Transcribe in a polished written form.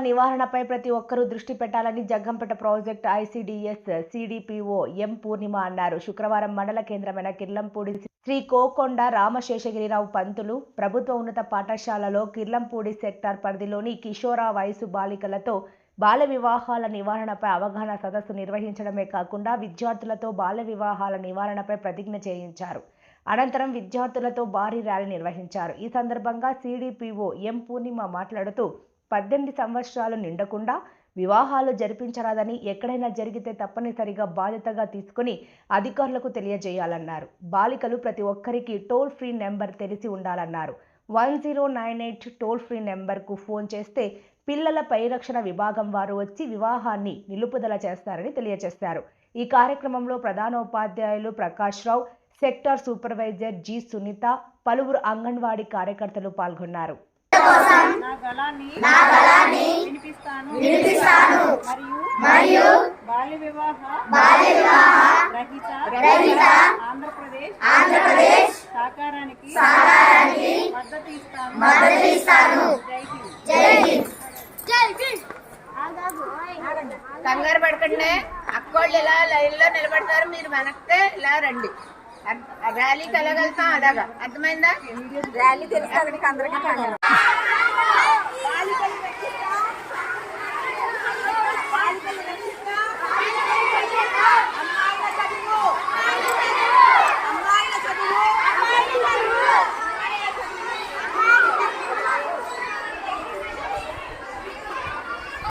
నివారణపై ప్రతి ఒక్కరూ దృష్టి పెట్టాలని జగ్గంపేట ప్రాజెక్ట్ ఐసీడీఎస్ సిడిపిఓ ఎం పూర్ణిమ అన్నారు. శుక్రవారం మండల కేంద్రమైన కిర్లంపూడి శ్రీ కోకొండ రామశేషగిరిరావు పంతులు ప్రభుత్వ ఉన్నత పాఠశాలలో కిర్లంపూడి సెక్టార్ పరిధిలోని కిషోర వయసు బాలికలతో బాల వివాహాల నివారణపై అవగాహన సదస్సు నిర్వహించడమే కాకుండా విద్యార్థులతో బాల వివాహాల నివారణపై ప్రతిజ్ఞ చేయించారు. అనంతరం విద్యార్థులతో భారీ ర్యాలీ నిర్వహించారు. ఈ సందర్భంగా సిడిపిఓ ఎం పూర్ణిమ మాట్లాడుతూ 18 సంవత్సరాలు నిండకుండా వివాహాలు జరిపించరాదని, ఎక్కడైనా జరిగితే తప్పనిసరిగా బాధ్యతగా తీసుకుని అధికారులకు తెలియజేయాలన్నారు. బాలికలు ప్రతి ఒక్కరికి టోల్ ఫ్రీ నెంబర్ తెలిసి ఉండాలన్నారు. 1098 టోల్ ఫ్రీ నెంబర్కు ఫోన్ చేస్తే పిల్లల పరిరక్షణ విభాగం వారు వచ్చి వివాహాన్ని నిలుపుదల చేస్తారని తెలియజేశారు. ఈ కార్యక్రమంలో ప్రధానోపాధ్యాయులు ప్రకాష్ రావు, సెక్టార్ సూపర్వైజర్ జి సునీత, పలువురు అంగన్వాడీ కార్యకర్తలు పాల్గొన్నారు. మరియు బాల్య వివాహ రహిత ఆంధ్రప్రదేశ్ సాకారానికి మద్దతు ఇస్తాను. జై హింద్. కంగారు పడకండి, అక్కోళ్ళు ఇలా లైన్లో నిలబడతారు, మీరు వెనక్తే ఇలా రండి. ర్యాలీకి వెళ్ళగలుగుతాం, అలాగా అర్థమైందా? ర్యాలీ తెలుసు అందరికీ.